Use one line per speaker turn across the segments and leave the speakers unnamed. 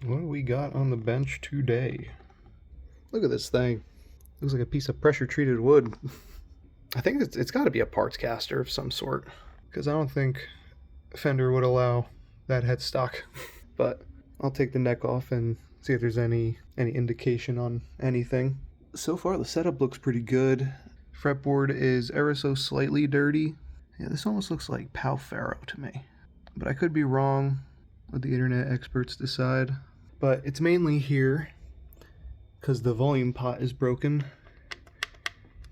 What do we got on the bench today? Look at this thing. Looks like a piece of pressure treated wood. I think it's got to be a parts caster of some sort, because I don't think Fender would allow that headstock. But I'll take the neck off and see if there's any indication on anything. So far the setup looks pretty good. Fretboard is ever so slightly dirty. Yeah, this almost looks like Pau Ferro to me, but I could be wrong. Let the internet experts decide. But it's mainly here because the volume pot is broken,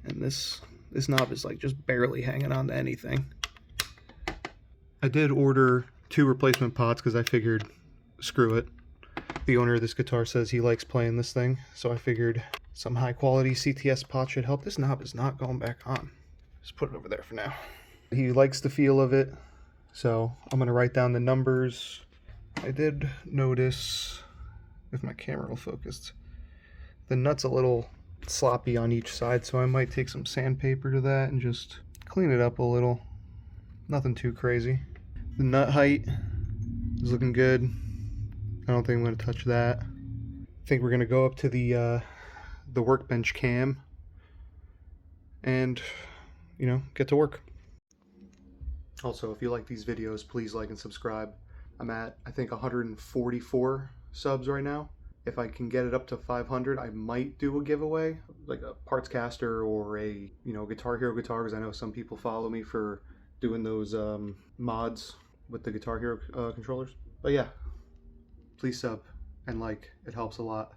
and this knob is like just barely hanging on to anything. I did order 2 replacement pots because I figured, screw it. The owner of this guitar says he likes playing this thing, so I figured some high quality CTS pot should help. This knob is not going back on. Just put it over there for now. He likes the feel of it, so I'm gonna write down the numbers. I did notice, if my camera will focus, the nut's a little sloppy on each side, so I might take some sandpaper to that and just clean it up a little. Nothing too crazy. The nut height is looking good. I don't think I'm going to touch that. I think we're going to go up to the workbench cam and, you know, get to work. Also, if you like these videos, please like and subscribe. I'm at, I think, 144 subs right now. If I can get it up to 500, I might do a giveaway, like a parts caster or a, you know, Guitar Hero guitar, because I know some people follow me for doing those mods with the Guitar Hero controllers. But yeah, please sub and like, it helps a lot.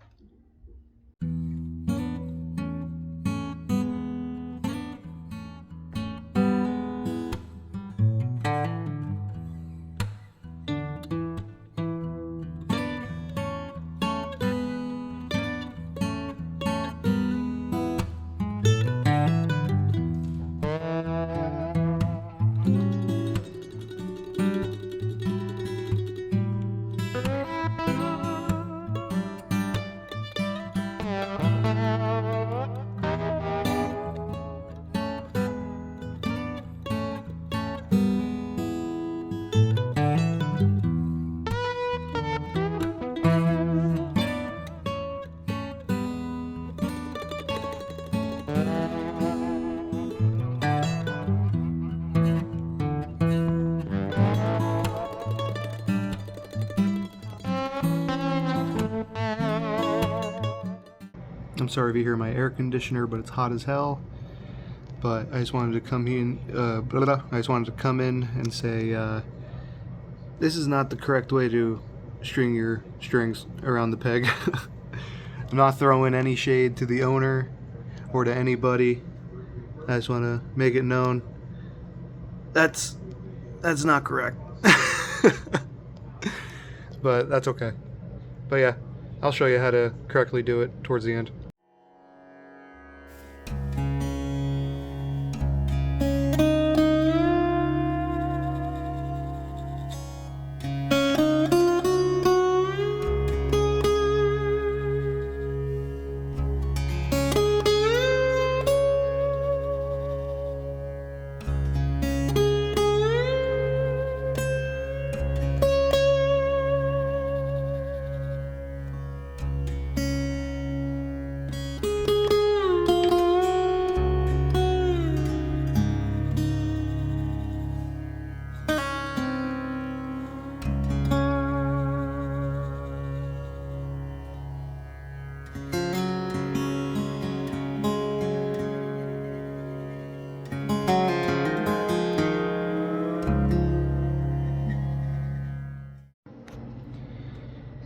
I'm sorry if you hear my air conditioner, but it's hot as hell. But I just wanted to come in. I just wanted to come in and say this is not the correct way to string your strings around the peg. I'm not throwing any shade to the owner or to anybody. I just want to make it known that's not correct. But that's okay. But yeah, I'll show you how to correctly do it towards the end.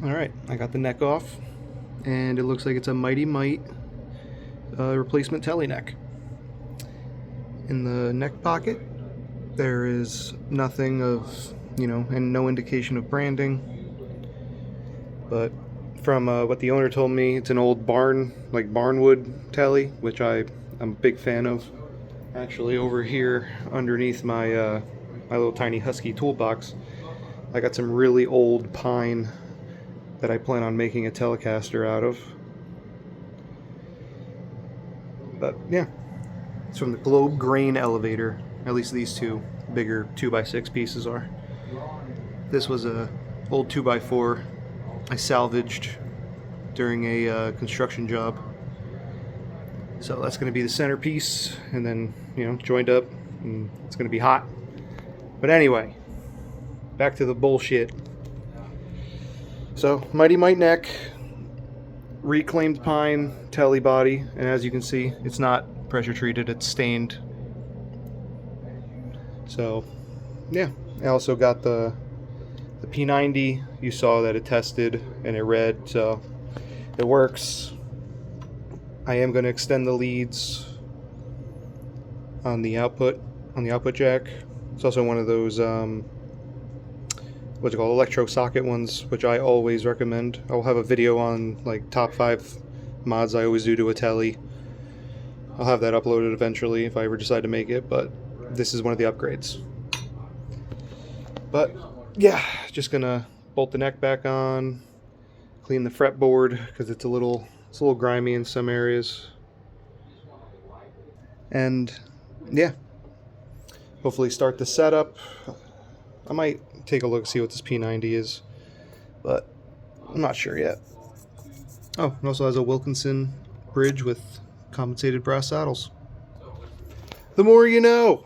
Alright, I got the neck off, and it looks like it's a Mighty Might replacement Tele neck. In the neck pocket, there is nothing of, you know, and no indication of branding. But from what the owner told me, it's an old barnwood Tele, which I'm a big fan of. Actually, over here underneath my my little tiny Husky toolbox, I got some really old pine that I plan on making a Telecaster out of. But yeah, it's from the Globe Grain Elevator. At least these two bigger 2x6 pieces are. This was a old 2x4 I salvaged during a construction job. So that's going to be the centerpiece, and then, you know, joined up, and it's going to be hot. But anyway, back to the bullshit. So, Mighty Might neck, reclaimed pine tele body, and as you can see, it's not pressure treated, it's stained. So, yeah. I also got the P90. You saw that it tested and it read, so it works. I am going to extend the leads on the output jack. It's also one of those what's it called, electro socket ones, which I always recommend. I'll have a video on like top 5 mods I always do to a tele. I'll have that uploaded eventually if I ever decide to make it, but this is one of the upgrades. But yeah, just gonna bolt the neck back on, clean the fretboard because it's a little grimy in some areas, and yeah, hopefully start the setup. I might take a look, see what this P90 is, but I'm not sure yet. Oh, it also has a Wilkinson bridge with compensated brass saddles. The more you know.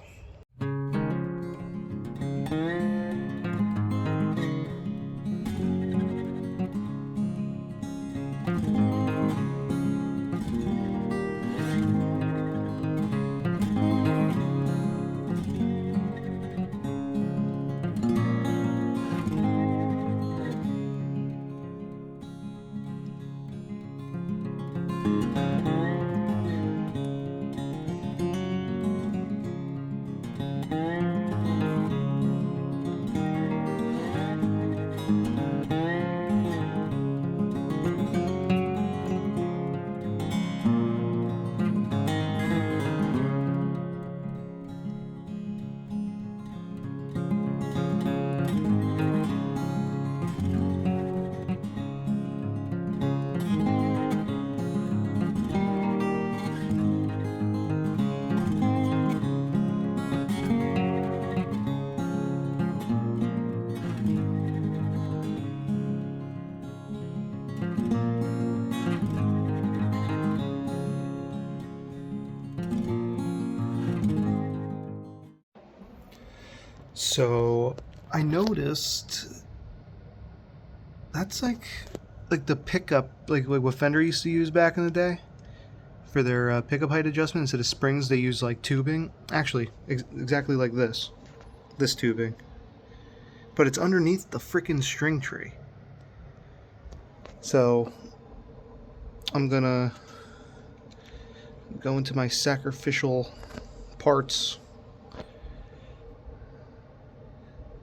So I noticed that's like the pickup, like what Fender used to use back in the day for their pickup height adjustment. Instead of springs, they use like tubing. Actually, exactly like this tubing, but it's underneath the freaking string tree. So I'm gonna go into my sacrificial parts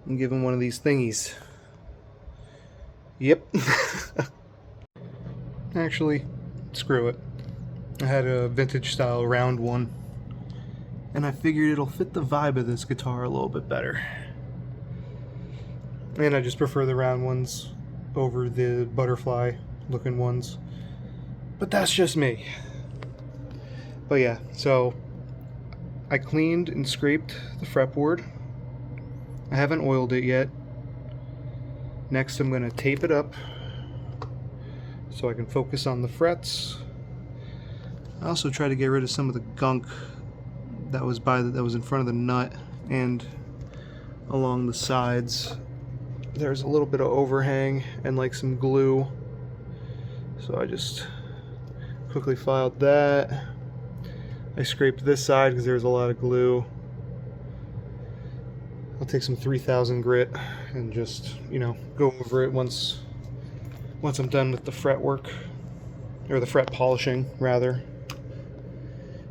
and give him one of these thingies. Yep. Actually, screw it. I had a vintage style round one, and I figured it'll fit the vibe of this guitar a little bit better. And I just prefer the round ones over the butterfly looking ones. But that's just me. But yeah, so I cleaned and scraped the fretboard. I haven't oiled it yet. Next I'm going to tape it up so I can focus on the frets. I also try to get rid of some of the gunk that was in front of the nut and along the sides. There's a little bit of overhang and like some glue. So I just quickly filed that. I scraped this side because there's a lot of glue. I'll take some 3000 grit and just, you know, go over it once I'm done with the fret work, or the fret polishing rather.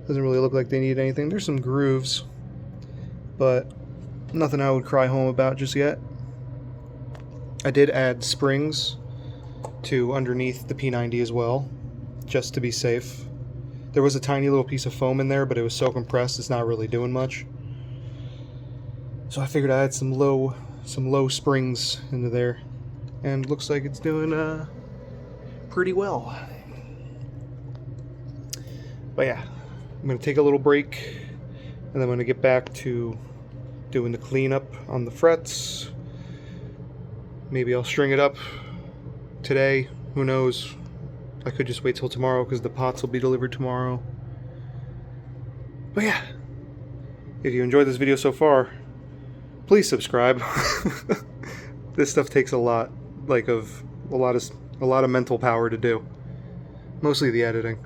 Doesn't really look like they need anything. There's some grooves, but nothing I would cry home about just yet. I did add springs to underneath the P90 as well, just to be safe. There was a tiny little piece of foam in there, but it was so compressed it's not really doing much. So I figured I'd add some low springs into there, and looks like it's doing pretty well. But yeah, I'm gonna take a little break, and then I'm gonna get back to doing the cleanup on the frets. Maybe I'll string it up today. Who knows? I could just wait till tomorrow because the pots will be delivered tomorrow. But yeah, if you enjoyed this video so far, please subscribe. This stuff takes a lot, a lot of mental power to do. Mostly the editing.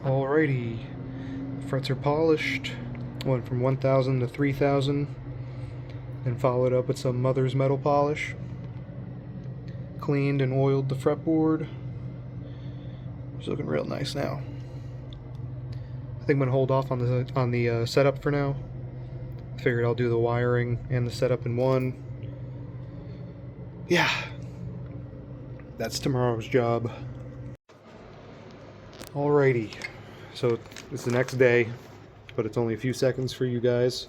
Alrighty, frets are polished. Went from 1000 to 3000, then followed up with some mother's metal polish. Cleaned and oiled the fretboard. It's looking real nice now. I think I'm gonna hold off on the setup for now. Figured I'll do the wiring and the setup in one. Yeah, that's tomorrow's job. Alrighty, so it's the next day, but it's only a few seconds for you guys.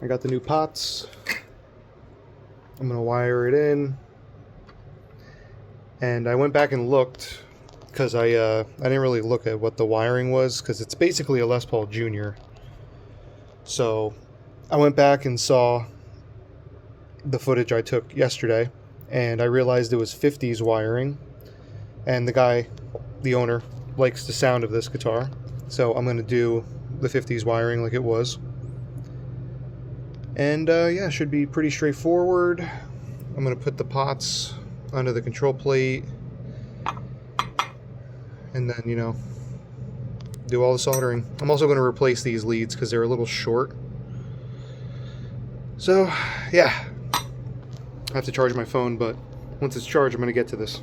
I got the new pots. I'm gonna wire it in, and I went back and looked because I didn't really look at what the wiring was because it's basically a Les Paul Junior. So I went back and saw the footage I took yesterday, and I realized it was 50s wiring, and the guy, the owner, likes the sound of this guitar, so I'm gonna do the 50s wiring like it was. And yeah, should be pretty straightforward. I'm gonna put the pots under the control plate, and then, you know, do all the soldering. I'm also gonna replace these leads because they're a little short. So yeah, I have to charge my phone, but once it's charged, I'm gonna get to this.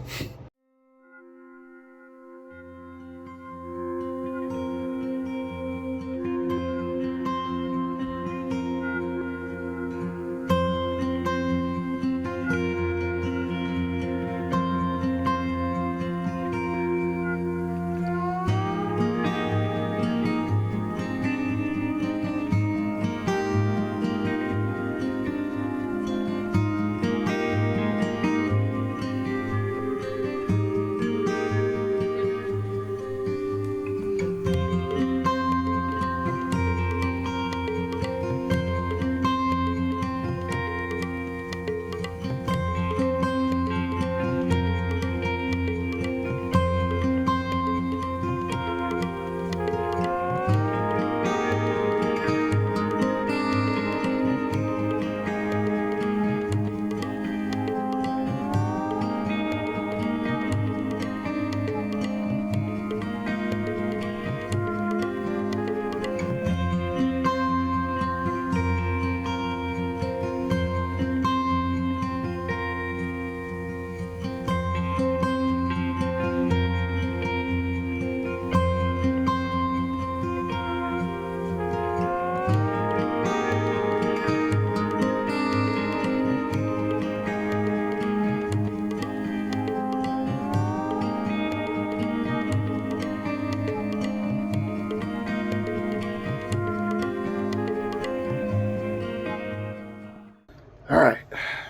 Alright,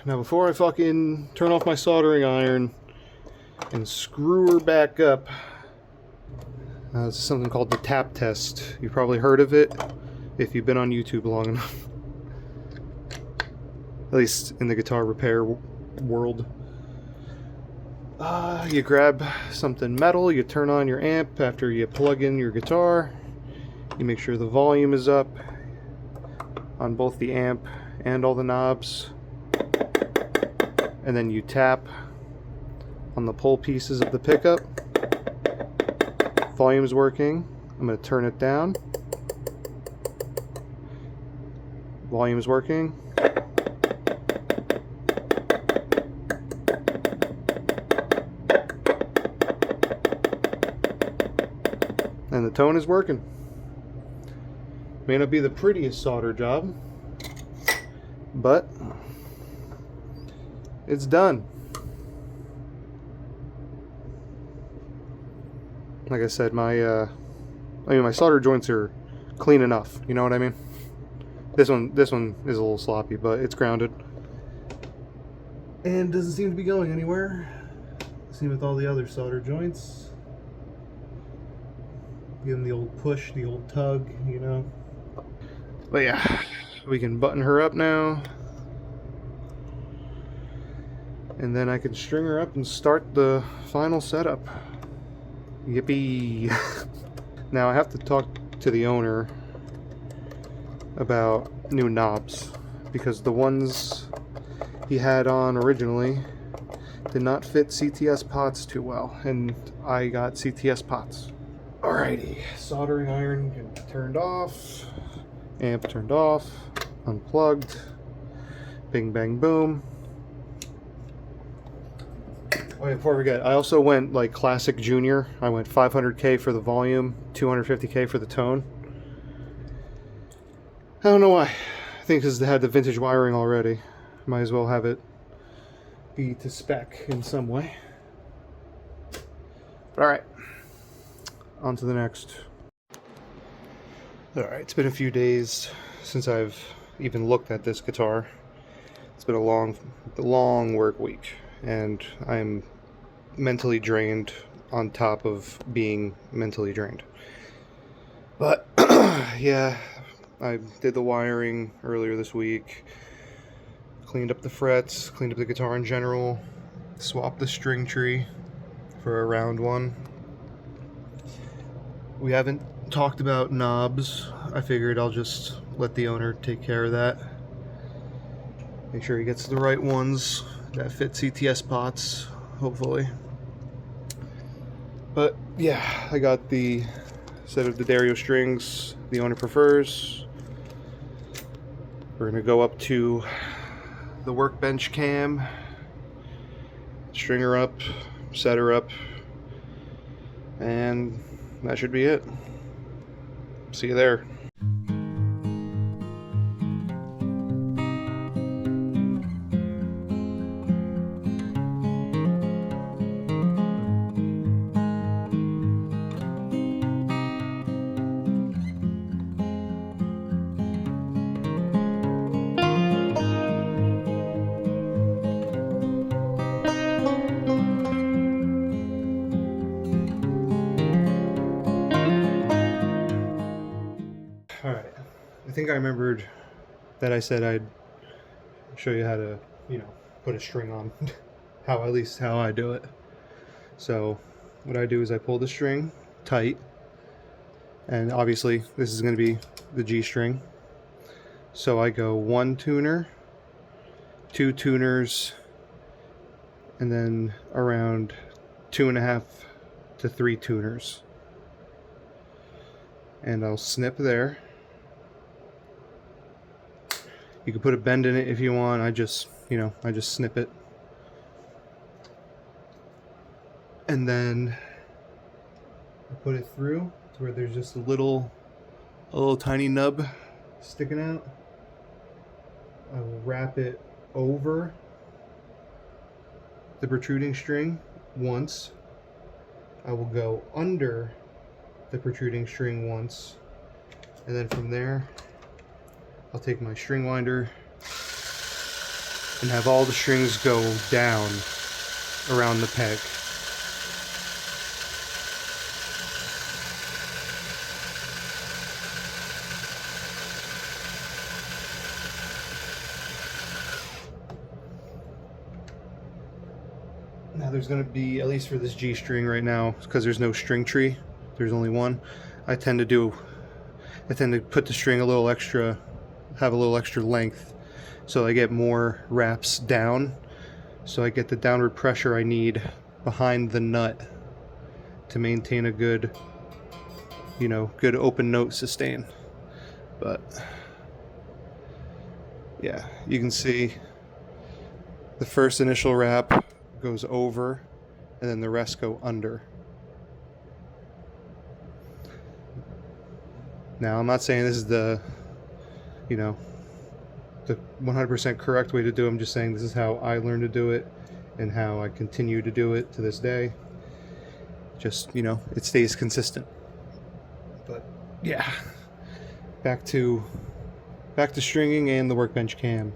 now before I fucking turn off my soldering iron and screw her back up, this is something called the tap test. You've probably heard of it if you've been on YouTube long enough. At least in the guitar repair world. You grab something metal, you turn on your amp after you plug in your guitar. You make sure the volume is up on both the amp and all the knobs. And then you tap on the pull pieces of the pickup. Volume's working. I'm going to turn it down. Volume's working. And the tone is working. May not be the prettiest solder job, but it's done. Like I said, my solder joints are clean enough. You know what I mean? This one is a little sloppy, but it's grounded and doesn't seem to be going anywhere. Same with all the other solder joints. Give them the old push, the old tug, you know. But yeah, we can button her up now. And then I can string her up and start the final setup. Yippee! Now I have to talk to the owner about new knobs, because the ones he had on originally did not fit CTS pots too well, and I got CTS pots. Alrighty, soldering iron turned off, amp turned off, unplugged, bing bang boom. Oh yeah, before I forget, I also went like classic junior. I went 500K for the volume, 250K for the tone. I don't know why. I think because they had the vintage wiring already. Might as well have it be to spec in some way. But alright. On to the next. Alright, it's been a few days since I've even looked at this guitar. It's been a long work week, and I'm mentally drained on top of being mentally drained. But yeah, I did the wiring earlier this week, cleaned up the frets, cleaned up the guitar in general, swapped the string tree for a round one. We haven't talked about knobs. I figured I'll just let the owner take care of that. Make sure he gets the right ones that fit CTS pots, hopefully. But yeah, I got the set of the Dario strings the owner prefers. We're gonna go up to the workbench cam, string her up, set her up, and that should be it. See you there. Alright, I think I remembered that I said I'd show you how to, put a string on. At least how I do it. So, what I do is I pull the string tight, and obviously this is going to be the G string. So I go 1 tuner, 2 tuners, and then around 2.5 to 3 tuners. And I'll snip there. You can put a bend in it if you want. I just snip it. And then I put it through to where there's just a little tiny nub sticking out. I will wrap it over the protruding string once. I will go under the protruding string once, and then from there I'll take my string winder and have all the strings go down around the peg. Now there's going to be, at least for this G string right now, because there's no string tree, there's only one, I tend to put the string a little extra, have a little extra length, so I get more wraps down, so I get the downward pressure I need behind the nut to maintain a good, you know, good open note sustain. But yeah, you can see the first initial wrap goes over, and then the rest go under. Now, I'm not saying this is the, you know, the 100% correct way to do it. I'm just saying this is how I learned to do it and how I continue to do it to this day. Just, you know, it stays consistent. But yeah, back to stringing and the workbench cam.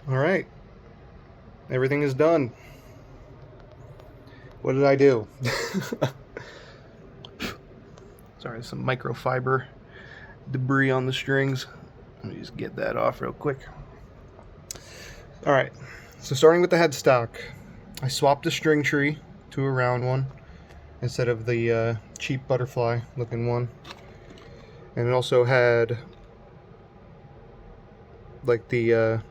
All right, everything is done. What did I do? Sorry, some microfiber debris on the strings. Let me just get that off real quick. All right, so starting with the headstock, I swapped the string tree to a round one instead of the cheap butterfly looking one. And it also had like the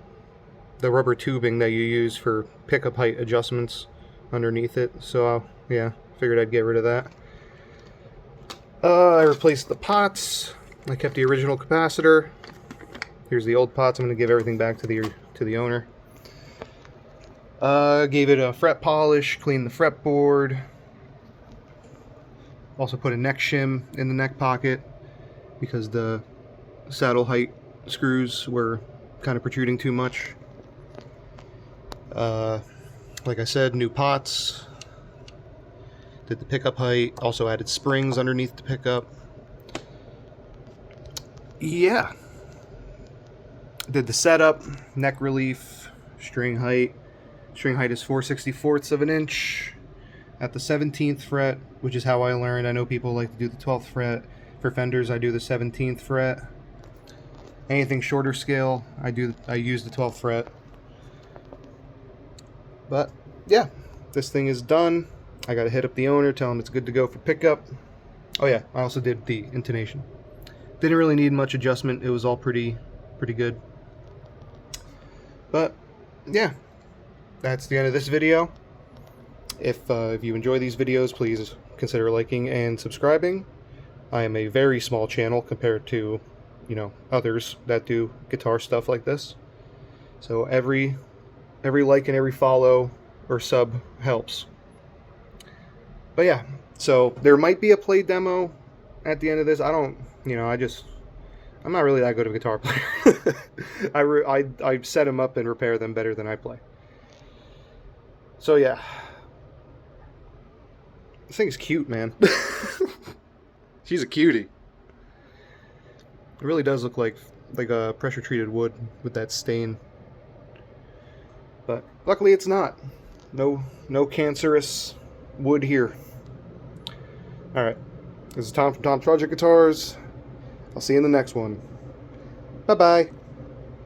rubber tubing that you use for pickup height adjustments underneath it. So yeah, figured I'd get rid of that. I replaced the pots. I kept the original capacitor. Here's the old pots. I'm going to give everything back to the owner. Gave it a fret polish, cleaned the fretboard. Also put a neck shim in the neck pocket because the saddle height screws were kind of protruding too much. Like I said, new pots. Did the pickup height. Also added springs underneath the pickup. Yeah. Did the setup, neck relief, string height. String height is 4/64 of an inch at the 17th fret, which is how I learned. I know people like to do the 12th fret, For fenders, I do the 17th fret. Anything shorter scale, I use the 12th fret. But yeah, this thing is done. I gotta hit up the owner, tell him it's good to go for pickup. Oh yeah, I also did the intonation. Didn't really need much adjustment. It was all pretty good. But yeah, that's the end of this video. If you enjoy these videos, please consider liking and subscribing. I am a very small channel compared to, you know, others that do guitar stuff like this. So every like and every follow or sub helps. But yeah, so there might be a play demo at the end of this. I don't, you know, I'm not really that good of a guitar player. I set them up and repair them better than I play. So yeah, this thing's cute, man. She's a cutie. It really does look like a pressure treated wood with that stain. But luckily it's not. No cancerous wood here. Alright. This is Tom from Tom's Project Guitars. I'll see you in the next one. Bye-bye.